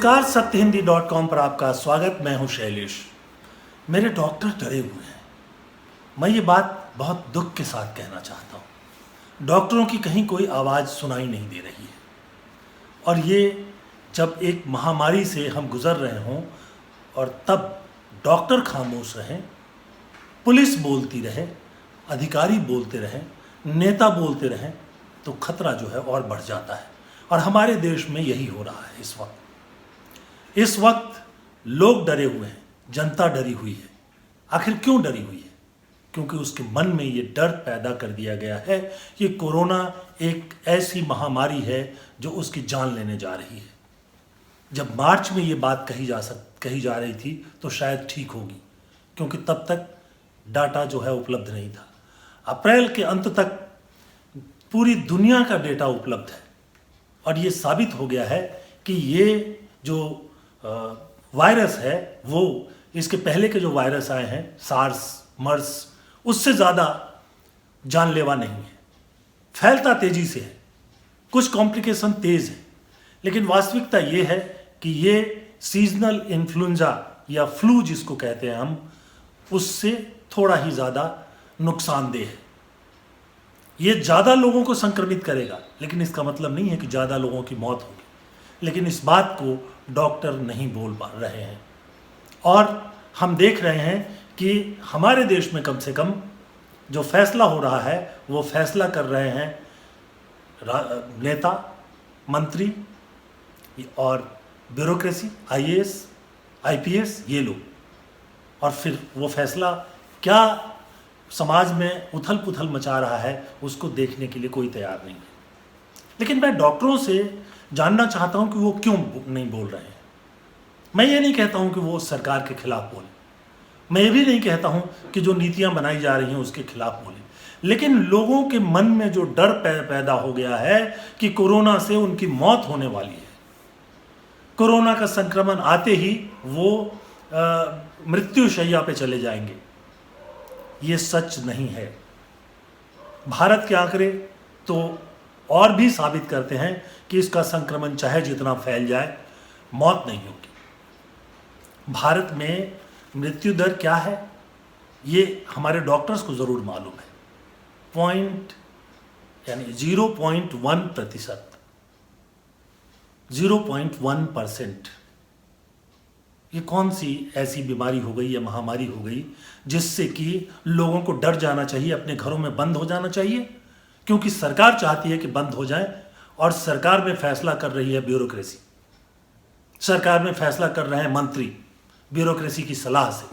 नमस्कार, सत्यहिंदी.com पर आपका स्वागत। मैं हूं शैलेश। मेरे डॉक्टर डरे हुए हैं। मैं ये बात बहुत दुख के साथ कहना चाहता हूं। डॉक्टरों की कहीं कोई आवाज़ सुनाई नहीं दे रही है। और ये जब एक महामारी से हम गुजर रहे हों और तब डॉक्टर खामोश रहें, पुलिस बोलती रहे, अधिकारी बोलते रहें, नेता बोलते रहें, तो खतरा जो है और बढ़ जाता है। और हमारे देश में यही हो रहा है इस वक्त लोग डरे हुए हैं, जनता डरी हुई है। आखिर क्यों डरी हुई है? क्योंकि उसके मन में ये डर पैदा कर दिया गया है कि कोरोना एक ऐसी महामारी है जो उसकी जान लेने जा रही है। जब मार्च में ये बात कही जा रही थी तो शायद ठीक होगी, क्योंकि तब तक डाटा जो है उपलब्ध नहीं था। अप्रैल के अंत तक पूरी दुनिया का डेटा उपलब्ध है और ये साबित हो गया है कि ये जो वायरस है वो इसके पहले के जो वायरस आए हैं, सार्स, मर्स, उससे ज़्यादा जानलेवा नहीं है। फैलता तेज़ी से है, कुछ कॉम्प्लिकेशन तेज़ है, लेकिन वास्तविकता ये है कि ये सीजनल इन्फ्लुएंजा या फ्लू जिसको कहते हैं हम, उससे थोड़ा ही ज़्यादा नुकसानदेह है। ये ज़्यादा लोगों को संक्रमित करेगा, लेकिन इसका मतलब नहीं है कि ज़्यादा लोगों की मौत होगी। लेकिन इस बात को डॉक्टर नहीं बोल पा रहे हैं और हम देख रहे हैं कि हमारे देश में कम से कम जो फैसला हो रहा है वो फैसला कर रहे हैं नेता, मंत्री और ब्यूरोक्रेसी, आईएएस, आईपीएस, ये लोग। और फिर वो फैसला क्या समाज में उथल पुथल मचा रहा है उसको देखने के लिए कोई तैयार नहीं है। लेकिन मैं डॉक्टरों से जानना चाहता हूं कि वो क्यों नहीं बोल रहे हैं। मैं ये नहीं कहता हूं कि वो सरकार के खिलाफ बोले, मैं ये भी नहीं कहता हूं कि जो नीतियां बनाई जा रही हैं उसके खिलाफ बोले, लेकिन लोगों के मन में जो डर पैदा हो गया है कि कोरोना से उनकी मौत होने वाली है, कोरोना का संक्रमण आते ही वो मृत्यु शैया पे चले जाएंगे, ये सच नहीं है। भारत के आंकड़े तो और भी साबित करते हैं कि इसका संक्रमण चाहे जितना फैल जाए, मौत नहीं होगी। भारत में मृत्यु दर क्या है ये हमारे डॉक्टर्स को ज़रूर मालूम है। 0.1%, 0.1%। ये कौन सी ऐसी बीमारी हो गई या महामारी हो गई जिससे कि लोगों को डर जाना चाहिए, अपने घरों में बंद हो जाना चाहिए? क्योंकि सरकार चाहती है कि बंद हो जाए और सरकार में फैसला कर रही है ब्यूरोक्रेसी, सरकार में फैसला कर रहे हैं मंत्री ब्यूरोक्रेसी की सलाह से,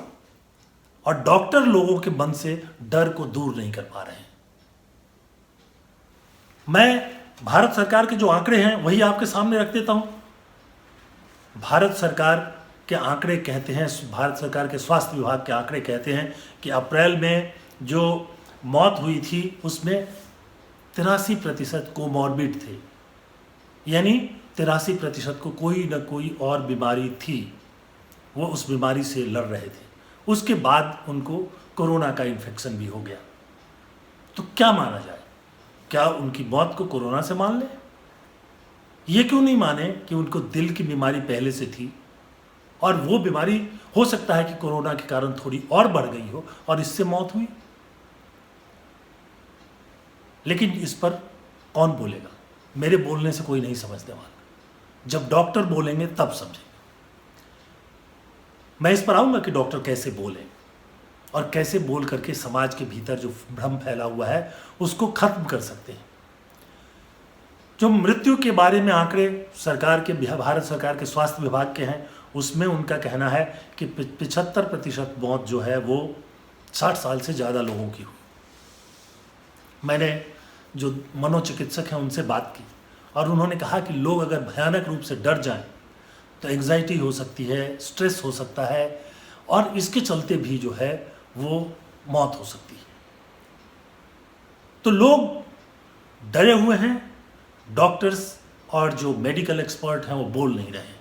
और डॉक्टर लोगों के मन से डर को दूर नहीं कर पा रहे हैं। मैं भारत सरकार के जो आंकड़े हैं वही आपके सामने रख देता हूं। भारत सरकार के आंकड़े कहते हैं, भारत सरकार के स्वास्थ्य विभाग के आंकड़े कहते हैं कि अप्रैल में जो मौत हुई थी उसमें 83% कोमॉर्बिड थे, यानी 83% को कोई ना कोई और बीमारी थी, वो उस बीमारी से लड़ रहे थे। उसके बाद उनको कोरोना का इन्फेक्शन भी हो गया। तो क्या माना जाए? क्या उनकी मौत को कोरोना से मान लें? ये क्यों नहीं माने कि उनको दिल की बीमारी पहले से थी और वो बीमारी हो सकता है कि कोरोना के कारण थोड़ी और बढ़ गई हो और इससे मौत हुई? लेकिन इस पर कौन बोलेगा? मेरे बोलने से कोई नहीं समझने वाला। जब डॉक्टर बोलेंगे तब समझेंगे। मैं इस पर आऊंगा कि डॉक्टर कैसे बोलें और कैसे बोल करके समाज के भीतर जो भ्रम फैला हुआ है उसको खत्म कर सकते हैं। जो मृत्यु के बारे में आंकड़े सरकार के, भारत सरकार के स्वास्थ्य विभाग के हैं, उसमें उनका कहना है कि 75% मौत जो है वो 60 साल से ज़्यादा लोगों की हुई। मैंने जो मनोचिकित्सक हैं उनसे बात की और उन्होंने कहा कि लोग अगर भयानक रूप से डर जाएं तो एंग्जाइटी हो सकती है, स्ट्रेस हो सकता है और इसके चलते भी जो है वो मौत हो सकती है। तो लोग डरे हुए हैं, डॉक्टर्स और जो मेडिकल एक्सपर्ट हैं वो बोल नहीं रहे हैं।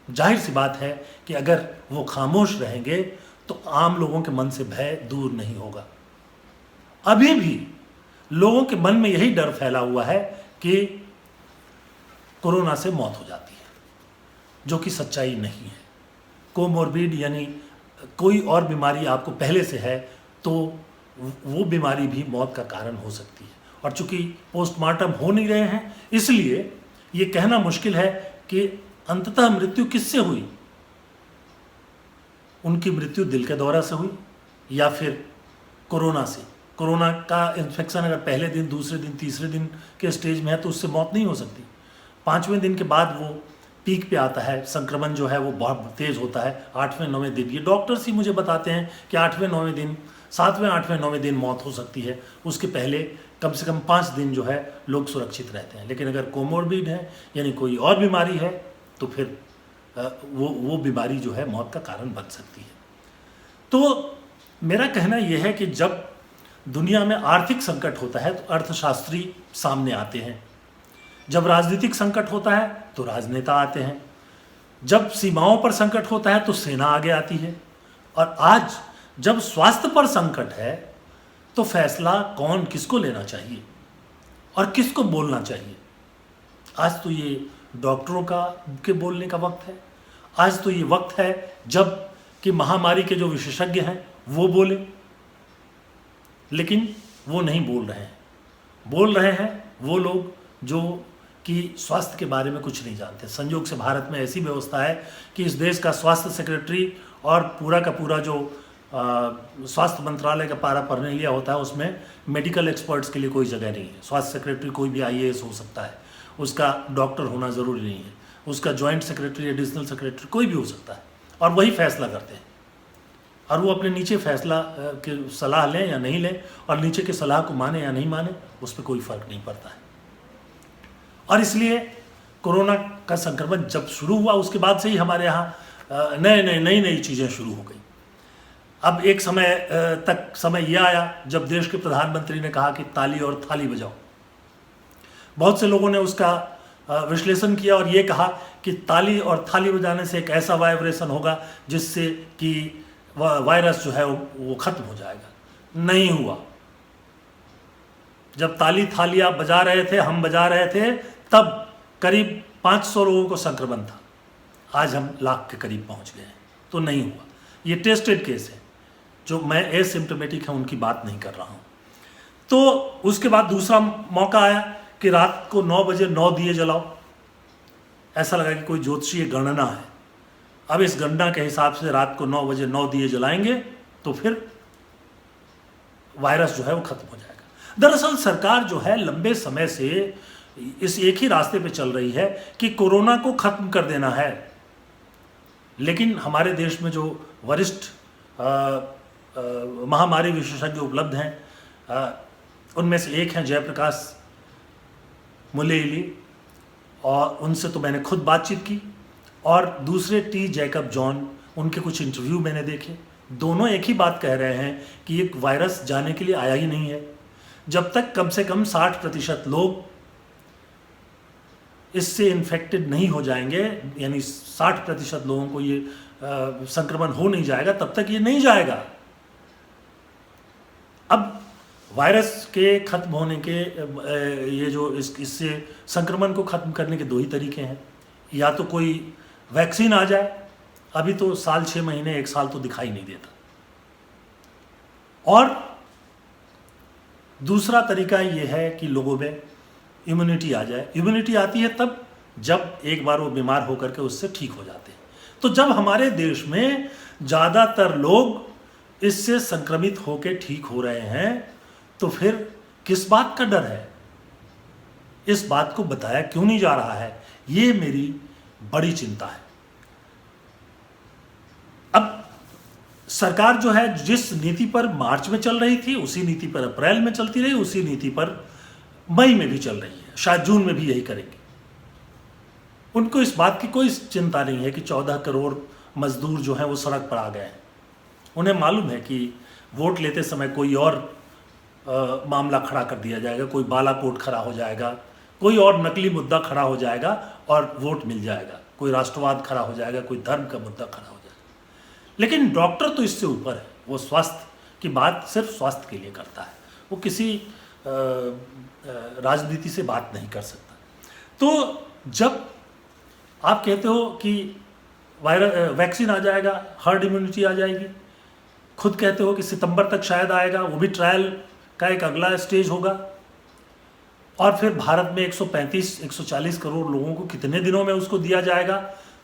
जाहिर सी बात है कि अगर वो खामोश रहेंगे तो आम लोगों के मन से भय दूर नहीं होगा। अभी भी लोगों के मन में यही डर फैला हुआ है कि कोरोना से मौत हो जाती है। जो कि सच्चाई नहीं है। कोमोर्बिड यानी कोई और बीमारी आपको पहले से है तो वो बीमारी भी मौत का कारण हो सकती है। और चूंकि पोस्टमार्टम हो नहीं रहे हैं इसलिए ये कहना मुश्किल है कि अंततः मृत्यु किससे हुई। उनकी मृत्यु दिल के दौरा से हुई या फिर कोरोना से। कोरोना का इन्फेक्शन अगर पहले दिन, दूसरे दिन, तीसरे दिन के स्टेज में है तो उससे मौत नहीं हो सकती। 5वें दिन के बाद वो पीक पे आता है, संक्रमण जो है वो बहुत तेज़ होता है 8वें 9वें दिन। ये डॉक्टर्स ही मुझे बताते हैं कि 8वें 9वें दिन, 7वें 8वें 9वें दिन मौत हो सकती है। उसके पहले कम से कम 5 दिन जो है लोग सुरक्षित रहते हैं। लेकिन अगर कोमोर्बिड है यानी कोई और बीमारी है तो फिर वो बीमारी जो है मौत का कारण बन सकती है। तो मेरा कहना यह है कि जब दुनिया में आर्थिक संकट होता है तो अर्थशास्त्री सामने आते हैं, जब राजनीतिक संकट होता है तो राजनेता आते हैं, जब सीमाओं पर संकट होता है तो सेना आगे आती है, और आज जब स्वास्थ्य पर संकट है तो फैसला कौन किसको लेना चाहिए और किसको बोलना चाहिए। आज तो ये डॉक्टरों के बोलने का वक्त है। आज तो ये वक्त है जब कि महामारी के जो विशेषज्ञ हैं वो बोले, लेकिन वो नहीं बोल रहे हैं। बोल रहे हैं वो लोग जो कि स्वास्थ्य के बारे में कुछ नहीं जानते। संयोग से भारत में ऐसी व्यवस्था है कि इस देश का स्वास्थ्य सेक्रेटरी और पूरा का पूरा जो स्वास्थ्य मंत्रालय का पारा पढ़ने लिया होता है उसमें मेडिकल एक्सपर्ट्स के लिए कोई जगह नहीं है। स्वास्थ्य सेक्रेटरी कोई भी IAS हो सकता है, उसका डॉक्टर होना ज़रूरी नहीं है, उसका जॉइंट सेक्रेटरी, एडिशनल सेक्रेटरी कोई भी हो सकता है, और वही फैसला करते हैं। और वो अपने नीचे फैसला की सलाह लें या नहीं लें, और नीचे की सलाह को माने या नहीं माने, उस पर कोई फ़र्क नहीं पड़ता है। और इसलिए कोरोना का संक्रमण जब शुरू हुआ उसके बाद से ही हमारे यहाँ नई चीज़ें शुरू हो गई। अब एक समय यह आया जब देश के प्रधानमंत्री ने कहा कि ताली और थाली बजाओ। बहुत से लोगों ने उसका विश्लेषण किया और ये कहा कि ताली और थाली बजाने से एक ऐसा वाइब्रेशन होगा जिससे कि वायरस जो है वो खत्म हो जाएगा। नहीं हुआ। जब ताली थालियां बजा रहे थे, हम बजा रहे थे, तब करीब 500 लोगों को संक्रमण था। आज हम लाख के करीब पहुंच गए हैं। तो नहीं हुआ। ये टेस्टेड केस है, जो मैं एसिम्प्टोमेटिक है उनकी बात नहीं कर रहा हूं। तो उसके बाद दूसरा मौका आया कि रात को 9 बजे 9 दिए जलाओ। ऐसा लगा कि कोई ज्योतिषीय गणना है। अब इस गणना के हिसाब से रात को 9 बजे 9 दिए जलाएंगे तो फिर वायरस जो है वो खत्म हो जाएगा। दरअसल सरकार जो है लंबे समय से इस एक ही रास्ते पे चल रही है कि कोरोना को खत्म कर देना है। लेकिन हमारे देश में जो वरिष्ठ महामारी विशेषज्ञ उपलब्ध हैं, उनमें से एक हैं जयप्रकाश मुलेयिली, और उनसे तो मैंने खुद बातचीत की, और दूसरे T. जैकब जॉन, उनके कुछ इंटरव्यू मैंने देखे। दोनों एक ही बात कह रहे हैं कि ये वायरस जाने के लिए आया ही नहीं है। जब तक कम से कम 60% लोग इससे इन्फेक्टेड नहीं हो जाएंगे, यानी 60% लोगों को ये संक्रमण हो नहीं जाएगा, तब तक ये नहीं जाएगा। अब वायरस के खत्म होने के ये जो इससे संक्रमण को खत्म करने के 2 ही तरीके हैं। या तो कोई वैक्सीन आ जाए, अभी तो साल 6 महीने 1 साल तो दिखाई नहीं देता, और दूसरा तरीका ये है कि लोगों में इम्यूनिटी आ जाए। इम्यूनिटी आती है तब जब एक बार वो बीमार होकर के उससे ठीक हो जाते हैं। तो जब हमारे देश में ज़्यादातर लोग इससे संक्रमित होकर ठीक हो रहे हैं तो फिर किस बात का डर है? इस बात को बताया क्यों नहीं जा रहा है? ये मेरी बड़ी चिंता है। अब सरकार जो है जिस नीति पर मार्च में चल रही थी उसी नीति पर अप्रैल में चलती रही, उसी नीति पर मई में भी चल रही है, शायद जून में भी यही करेंगे। उनको इस बात की कोई चिंता नहीं है कि 14 करोड़ मजदूर जो हैं वो सड़क पर आ गए हैं। उन्हें मालूम है कि वोट लेते समय कोई और मामला खड़ा कर दिया जाएगा, कोई बालाकोट खड़ा हो जाएगा, कोई और नकली मुद्दा खड़ा हो जाएगा और वोट मिल जाएगा, कोई राष्ट्रवाद खड़ा हो जाएगा, कोई धर्म का मुद्दा खड़ा हो जाएगा। लेकिन डॉक्टर तो इससे ऊपर है। वो स्वास्थ्य की बात सिर्फ स्वास्थ्य के लिए करता है, वो किसी राजनीति से बात नहीं कर सकता। तो जब आप कहते हो कि वैक्सीन आ जाएगा, हर्ड इम्यूनिटी आ जाएगी, खुद कहते हो कि सितंबर तक शायद आएगा, वो भी ट्रायल का एक अगला स्टेज होगा, और फिर भारत में 135-140 करोड़ लोगों को कितने दिनों में उसको दिया जाएगा,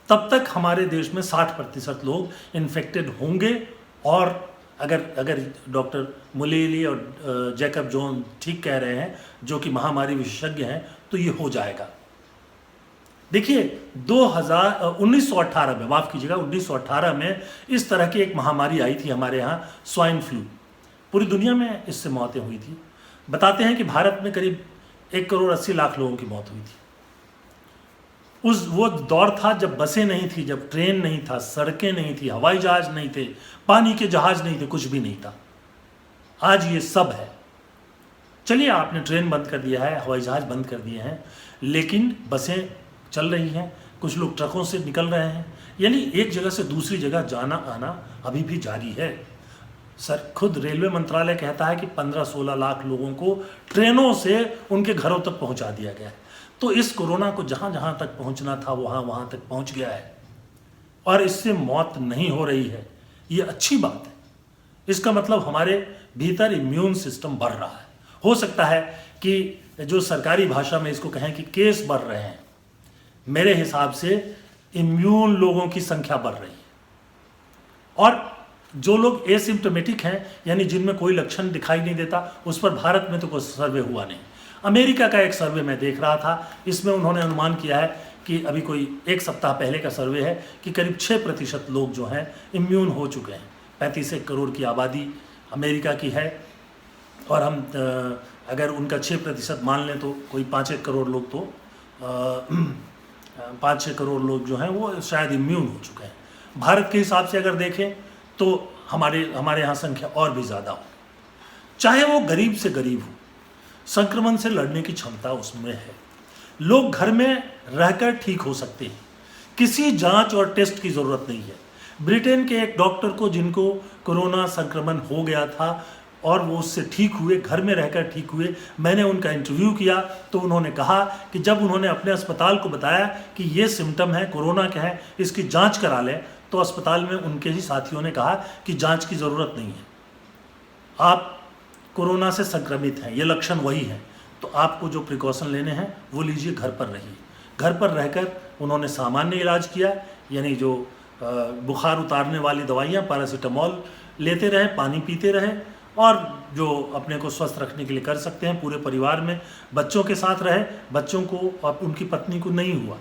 तब तक हमारे देश में 60% लोग इन्फेक्टेड होंगे। और अगर डॉक्टर मुलेली और जैकब जोन ठीक कह रहे हैं, जो कि महामारी विशेषज्ञ हैं, तो ये हो जाएगा। देखिए 1918 में, माफ़ कीजिएगा, 1918 में इस तरह की एक महामारी आई थी हमारे यहाँ, स्वाइन फ्लू। पूरी दुनिया में इससे मौतें हुई थी। बताते हैं कि भारत में करीब 1,80,00,000 लोगों की मौत हुई थी। वो दौर था जब बसें नहीं थी, जब ट्रेन नहीं था, सड़कें नहीं थी, हवाई जहाज नहीं थे, पानी के जहाज नहीं थे, कुछ भी नहीं था। आज ये सब है। चलिए, आपने ट्रेन बंद कर दिया है, हवाई जहाज बंद कर दिए हैं, लेकिन बसें चल रही हैं, कुछ लोग ट्रकों से निकल रहे हैं, यानी एक जगह से दूसरी जगह जाना आना अभी भी जारी है। सर, खुद रेलवे मंत्रालय कहता है कि 15-16 लाख लोगों को ट्रेनों से उनके घरों तक पहुंचा दिया गया है। तो इस कोरोना को जहां जहां तक पहुंचना था वहां तक पहुंच गया है, और इससे मौत नहीं हो रही है। ये अच्छी बात है। इसका मतलब हमारे भीतर इम्यून सिस्टम बढ़ रहा है। हो सकता है कि जो सरकारी भाषा में इसको कहें कि केस बढ़ रहे हैं, मेरे हिसाब से इम्यून लोगों की संख्या बढ़ रही है। और जो लोग एसिम्प्टोमेटिक हैं, यानी जिनमें कोई लक्षण दिखाई नहीं देता, उस पर भारत में तो कोई सर्वे हुआ नहीं। अमेरिका का एक सर्वे मैं देख रहा था, इसमें उन्होंने अनुमान किया है कि अभी कोई 1 सप्ताह पहले का सर्वे है कि करीब 6% लोग जो हैं इम्यून हो चुके हैं। 35 करोड़ की आबादी अमेरिका की है, और हम अगर उनका 6% मान लें तो कोई 5-1 करोड़ लोग, तो 5-6 करोड़ लोग जो हैं वो शायद इम्यून हो चुके हैं। भारत के हिसाब से अगर देखें तो हमारे यहाँ संख्या और भी ज़्यादा हो। चाहे वो गरीब से गरीब हो, संक्रमण से लड़ने की क्षमता उसमें है। लोग घर में रहकर ठीक हो सकते हैं, किसी जांच और टेस्ट की ज़रूरत नहीं है। ब्रिटेन के एक डॉक्टर को, जिनको कोरोना संक्रमण हो गया था और वो उससे ठीक हुए, घर में रहकर ठीक हुए, मैंने उनका इंटरव्यू किया तो उन्होंने कहा कि जब उन्होंने अपने अस्पताल को बताया कि ये सिम्टम है, कोरोना का है, इसकी जांच करा लें, तो अस्पताल में उनके ही साथियों ने कहा कि जांच की ज़रूरत नहीं है, आप कोरोना से संक्रमित हैं, ये लक्षण वही हैं, तो आपको जो प्रिकॉशन लेने हैं वो लीजिए, घर पर रहिए। घर पर रहकर उन्होंने सामान्य इलाज किया, यानी जो बुखार उतारने वाली दवाइयाँ, पैरासीटामोल लेते रहे, पानी पीते रहे, और जो अपने को स्वस्थ रखने के लिए कर सकते हैं, पूरे परिवार में बच्चों के साथ रहे, बच्चों को और उनकी पत्नी को नहीं हुआ।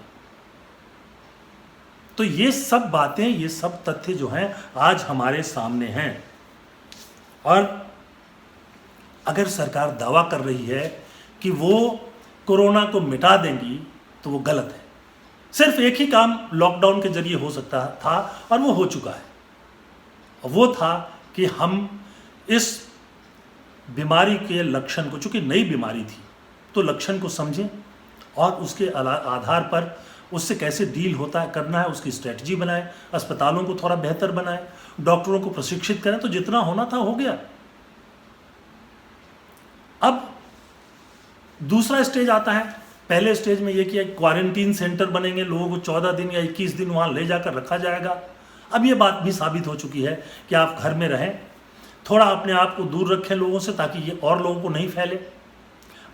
तो ये सब बातें, ये सब तथ्य जो हैं आज हमारे सामने हैं। और अगर सरकार दावा कर रही है कि वो कोरोना को मिटा देंगी, तो वो गलत है। सिर्फ एक ही काम लॉकडाउन के जरिए हो सकता था, और वो हो चुका है। वो था कि हम इस बीमारी के लक्षण को, चूंकि नई बीमारी थी, तो लक्षण को समझें और उसके आधार पर उससे कैसे डील करना है, उसकी स्ट्रेटजी बनाएं, अस्पतालों को थोड़ा बेहतर बनाएं, डॉक्टरों को प्रशिक्षित करें। तो जितना होना था हो गया। अब दूसरा स्टेज आता है। पहले स्टेज में यह किया, क्वारंटीन सेंटर बनेंगे, लोगों को 14 दिन या 21 दिन वहाँ ले जाकर रखा जाएगा। अब ये बात भी साबित हो चुकी है कि आप घर में रहें, थोड़ा अपने आप को दूर रखें लोगों से, ताकि ये और लोगों को नहीं फैले।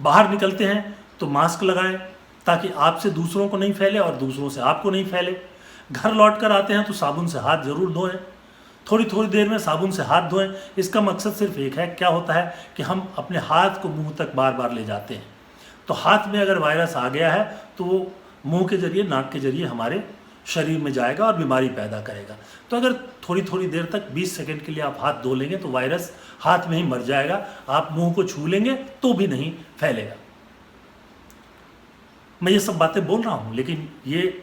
बाहर निकलते हैं तो मास्क लगाएं, ताकि आपसे दूसरों को नहीं फैले और दूसरों से आपको नहीं फैले। घर लौट कर आते हैं तो साबुन से हाथ जरूर धोएं, थोड़ी थोड़ी देर में साबुन से हाथ धोएं। इसका मकसद सिर्फ एक है, क्या होता है कि हम अपने हाथ को मुंह तक बार बार ले जाते हैं, तो हाथ में अगर वायरस आ गया है तो वो मुंह के जरिए, नाक के जरिए हमारे शरीर में जाएगा और बीमारी पैदा करेगा। तो अगर थोड़ी थोड़ी देर तक 20 सेकंड के लिए आप हाथ धो लेंगे तो वायरस हाथ में ही मर जाएगा। आप मुंह को छू लेंगे तो भी नहीं फैलेगा। मैं ये सब बातें बोल रहा हूँ, लेकिन ये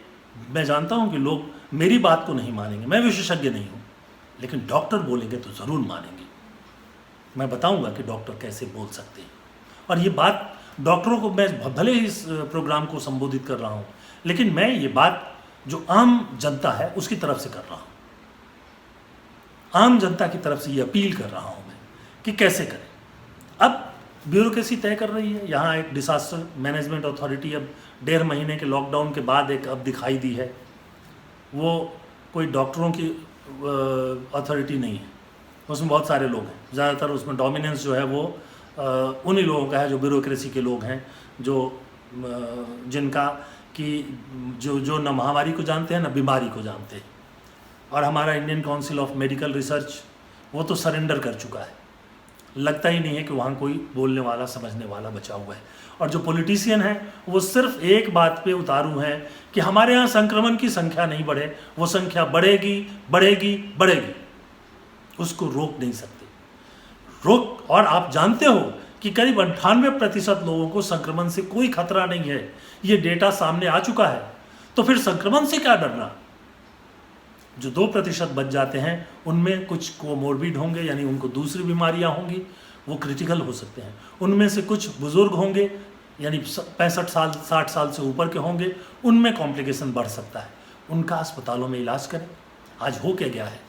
मैं जानता हूँ कि लोग मेरी बात को नहीं मानेंगे। मैं विशेषज्ञ नहीं हूँ, लेकिन डॉक्टर बोलेंगे तो ज़रूर मानेंगे। मैं बताऊँगा कि डॉक्टर कैसे बोल सकते हैं। और ये बात डॉक्टरों को, मैं भले ही इस प्रोग्राम को संबोधित कर रहा हूँ, लेकिन मैं ये बात जो आम जनता है उसकी तरफ से कर रहा हूँ। आम जनता की तरफ से ये अपील कर रहा हूँ मैं कि कैसे करें। अब ब्यूरोक्रेसी तय कर रही है। यहाँ एक डिसास्टर मैनेजमेंट अथॉरिटी अब 1.5 महीने के लॉकडाउन के बाद एक अब दिखाई दी है। वो कोई डॉक्टरों की अथॉरिटी नहीं है, उसमें बहुत सारे लोग हैं। ज़्यादातर उसमें डोमिनेंस जो है वो उन्हीं लोगों का है जो ब्यूरोक्रेसी के लोग हैं, जो जिनका कि जो न महामारी को जानते हैं न बीमारी को जानते हैं। और हमारा Indian council of medical research वो तो सरेंडर कर चुका है, लगता ही नहीं है कि वहाँ कोई बोलने वाला समझने वाला बचा हुआ है। और जो पॉलिटिशियन हैं वो सिर्फ एक बात पे उतारू हैं कि हमारे यहाँ संक्रमण की संख्या नहीं बढ़े, वो संख्या बढ़ेगी बढ़ेगी बढ़ेगी, उसको रोक नहीं सकते। और आप जानते हो कि करीब 98% लोगों को संक्रमण से कोई खतरा नहीं है, ये डेटा सामने आ चुका है। तो फिर संक्रमण से क्या डरना। जो 2% बच जाते हैं उनमें कुछ कोमोर्बिड होंगे, यानी उनको दूसरी बीमारियां होंगी, वो क्रिटिकल हो सकते हैं। उनमें से कुछ बुजुर्ग होंगे, यानी 65 साल 60 साल से ऊपर के होंगे, उनमें कॉम्प्लिकेशन बढ़ सकता है। उनका अस्पतालों में इलाज करें। आज हो क्या गया है,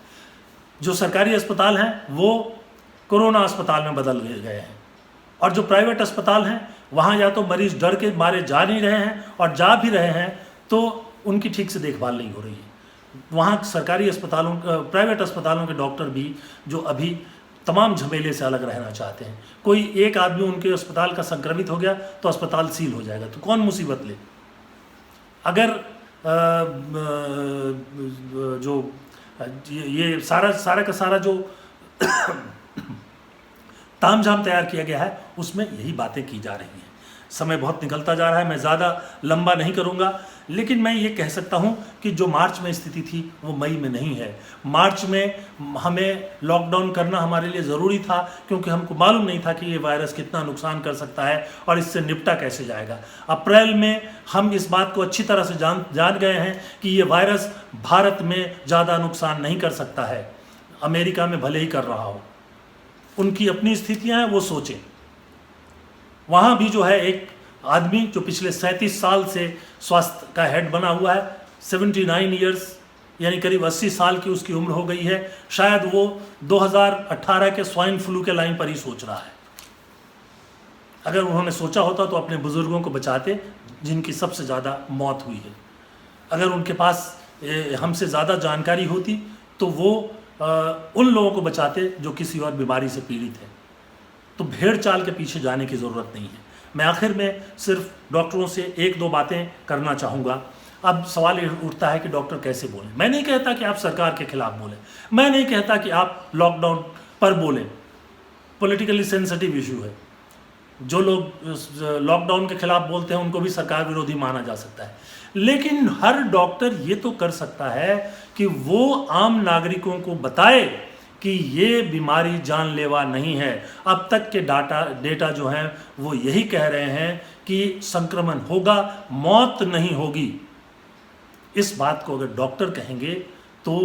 जो सरकारी अस्पताल हैं वो कोरोना अस्पताल में बदल गए हैं, और जो प्राइवेट अस्पताल हैं वहाँ या तो मरीज डर के मारे जा नहीं रहे हैं, और जा भी रहे हैं तो उनकी ठीक से देखभाल नहीं हो रही है। वहाँ सरकारी अस्पतालों प्राइवेट अस्पतालों के डॉक्टर भी जो अभी तमाम झमेले से अलग रहना चाहते हैं। कोई एक आदमी उनके अस्पताल का संक्रमित हो गया तो अस्पताल सील हो जाएगा, तो कौन मुसीबत ले। अगर जो ये सारा का सारा जो तामझाम तैयार किया गया है उसमें यही बातें की जा रही हैं। समय बहुत निकलता जा रहा है, मैं ज़्यादा लंबा नहीं करूँगा, लेकिन मैं ये कह सकता हूँ कि जो मार्च में स्थिति थी वो मई में नहीं है। मार्च में हमें लॉकडाउन करना हमारे लिए ज़रूरी था, क्योंकि हमको मालूम नहीं था कि ये वायरस कितना नुकसान कर सकता है और इससे निपटा कैसे जाएगा। अप्रैल में हम इस बात को अच्छी तरह से जान गए हैं कि ये वायरस भारत में ज़्यादा नुकसान नहीं कर सकता है, अमेरिका में भले ही कर रहा हो। उनकी अपनी स्थितियाँ हैं, वो सोचें। वहाँ भी जो है एक आदमी जो पिछले 37 साल से स्वास्थ्य का हेड बना हुआ है, 79 ईयर्स यानी करीब 80 साल की उसकी उम्र हो गई है, शायद वो 2018 के स्वाइन फ्लू के लाइन पर ही सोच रहा है। अगर उन्होंने सोचा होता तो अपने बुजुर्गों को बचाते जिनकी सबसे ज़्यादा मौत हुई है। अगर उनके पास हमसे ज़्यादा जानकारी होती तो वो उन लोगों को बचाते जो किसी और बीमारी से पीड़ित है। तो भेड़ चाल के पीछे जाने की ज़रूरत नहीं है। मैं आखिर में सिर्फ डॉक्टरों से 1-2 बातें करना चाहूँगा। अब सवाल ये उठता है कि डॉक्टर कैसे बोलें। मैं नहीं कहता कि आप सरकार के खिलाफ बोलें, मैं नहीं कहता कि आप लॉकडाउन पर बोलें, पॉलिटिकली सेंसिटिव इशू है। जो लोग लॉकडाउन के खिलाफ बोलते हैं उनको भी सरकार विरोधी माना जा सकता है, लेकिन हर डॉक्टर ये तो कर सकता है कि वो आम नागरिकों को बताए कि ये बीमारी जानलेवा नहीं है। अब तक के डेटा जो हैं वो यही कह रहे हैं कि संक्रमण होगा, मौत नहीं होगी। इस बात को अगर डॉक्टर कहेंगे तो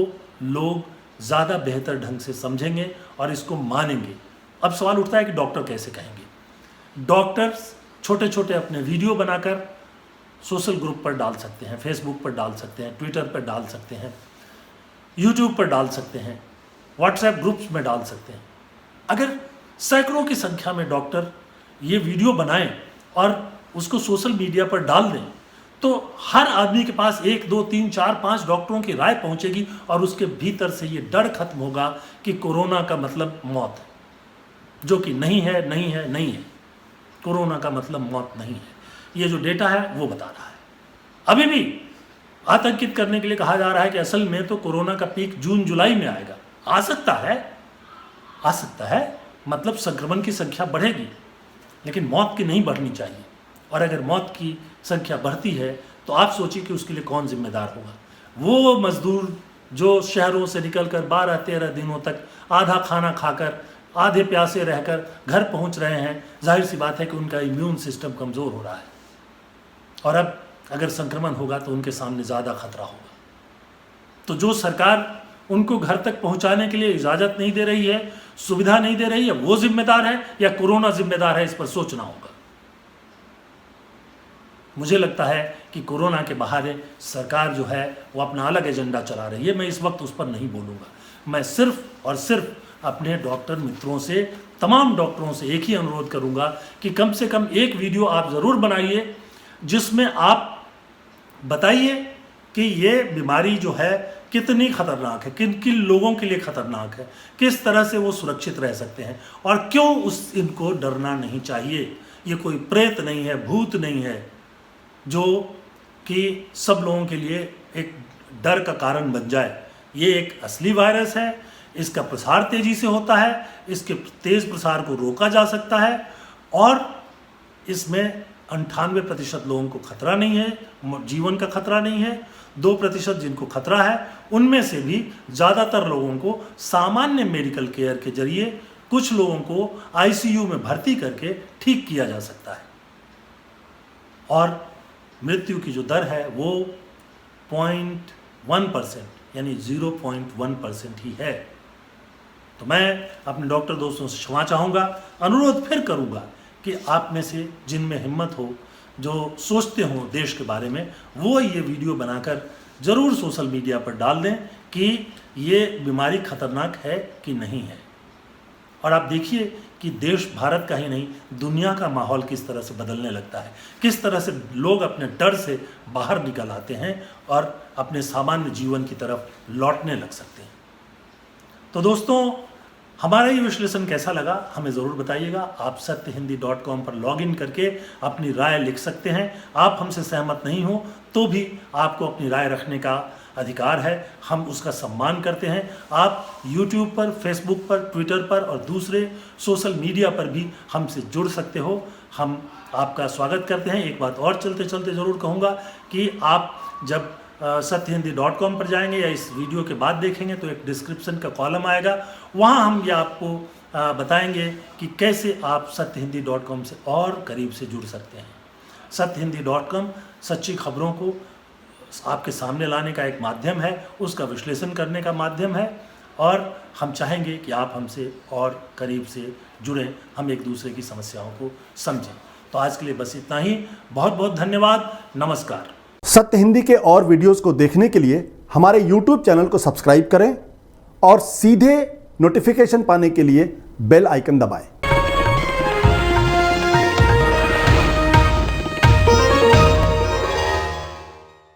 लोग ज़्यादा बेहतर ढंग से समझेंगे और इसको मानेंगे। अब सवाल उठता है कि डॉक्टर कैसे कहेंगे। डॉक्टर्स छोटे छोटे अपने वीडियो बनाकर सोशल ग्रुप पर डाल सकते हैं, फेसबुक पर डाल सकते हैं, ट्विटर पर डाल सकते हैं, यूट्यूब पर डाल सकते हैं, व्हाट्सएप ग्रुप्स में डाल सकते हैं। अगर सैकड़ों की संख्या में डॉक्टर ये वीडियो बनाएं और उसको सोशल मीडिया पर डाल दें तो हर आदमी के पास 1, 2, 3, 4, 5 डॉक्टरों की राय पहुंचेगी और उसके भीतर से ये डर खत्म होगा कि कोरोना का मतलब मौत है, जो कि नहीं है, नहीं है, नहीं है। कोरोना का मतलब मौत नहीं है। ये जो डेटा है वो बता रहा है। अभी भी आतंकित करने के लिए कहा जा रहा है कि असल में तो कोरोना का पीक जून जुलाई में आएगा। आ सकता है, मतलब संक्रमण की संख्या बढ़ेगी, लेकिन मौत की नहीं बढ़नी चाहिए। और अगर मौत की संख्या बढ़ती है तो आप सोचिए कि उसके लिए कौन जिम्मेदार होगा। वो मजदूर जो शहरों से निकलकर 12-13 दिनों तक आधा खाना खाकर, आधे प्यासे रहकर घर पहुंच रहे हैं, जाहिर सी बात है कि उनका इम्यून सिस्टम कमज़ोर हो रहा है, और अब अगर संक्रमण होगा तो उनके सामने ज़्यादा खतरा होगा। तो जो सरकार उनको घर तक पहुंचाने के लिए इजाज़त नहीं दे रही है, सुविधा नहीं दे रही है, वो जिम्मेदार है या कोरोना जिम्मेदार है, इस पर सोचना होगा। मुझे लगता है कि कोरोना के बहाने सरकार जो है वो अपना अलग एजेंडा चला रही है। मैं इस वक्त उस पर नहीं बोलूँगा। मैं सिर्फ और सिर्फ अपने डॉक्टर मित्रों से, तमाम डॉक्टरों से एक ही अनुरोध करूंगा कि कम से कम एक वीडियो आप ज़रूर बनाइए जिसमें आप बताइए कि ये बीमारी जो है कितनी खतरनाक है, किन किन लोगों के लिए खतरनाक है, किस तरह से वो सुरक्षित रह सकते हैं और क्यों इनको डरना नहीं चाहिए। ये कोई प्रेत नहीं है, भूत नहीं है जो कि सब लोगों के लिए एक डर का कारण बन जाए। ये एक असली वायरस है, इसका प्रसार तेजी से होता है, इसके तेज प्रसार को रोका जा सकता है और इसमें 98% लोगों को खतरा नहीं है, जीवन का खतरा नहीं है। 2% जिनको खतरा है उनमें से भी ज़्यादातर लोगों को सामान्य मेडिकल केयर के जरिए, कुछ लोगों को आईसीयू में भर्ती करके ठीक किया जा सकता है और मृत्यु की जो दर है वो 0.1% यानी 0.1% ही है। तो मैं अपने डॉक्टर दोस्तों से क्षमा चाहूँगा, अनुरोध फिर करूँगा कि आप में से जिनमें हिम्मत हो, जो सोचते हो देश के बारे में, वो ये वीडियो बनाकर ज़रूर सोशल मीडिया पर डाल दें कि ये बीमारी खतरनाक है कि नहीं है। और आप देखिए कि देश भारत का ही नहीं, दुनिया का माहौल किस तरह से बदलने लगता है, किस तरह से लोग अपने डर से बाहर निकल आते हैं और अपने सामान्य जीवन की तरफ लौटने लग सकते हैं। तो दोस्तों, हमारा ये विश्लेषण कैसा लगा हमें ज़रूर बताइएगा। आप सत्यहिंदी.com पर लॉगिन करके अपनी राय लिख सकते हैं। आप हमसे सहमत नहीं हो तो भी आपको अपनी राय रखने का अधिकार है, हम उसका सम्मान करते हैं। आप YouTube पर, Facebook पर, Twitter पर और दूसरे सोशल मीडिया पर भी हमसे जुड़ सकते हो। हम आपका स्वागत करते हैं। एक बात और चलते चलते ज़रूर कहूँगा कि आप जब सत्यहिंदी.com पर जाएंगे या इस वीडियो के बाद देखेंगे तो एक डिस्क्रिप्शन का कॉलम आएगा, वहाँ हम ये आपको बताएंगे कि कैसे आप सत्यहिंदी.com से और करीब से जुड़ सकते हैं। सत्यहिंदी.com सच्ची खबरों को आपके सामने लाने का एक माध्यम है, उसका विश्लेषण करने का माध्यम है और हम चाहेंगे कि आप हमसे और करीब से जुड़ें, हम एक दूसरे की समस्याओं को समझें। तो आज के लिए बस इतना ही। बहुत बहुत धन्यवाद। नमस्कार। सत्य हिंदी के और वीडियोस को देखने के लिए हमारे YouTube चैनल को सब्सक्राइब करें और सीधे नोटिफिकेशन पाने के लिए बेल आइकन दबाएं।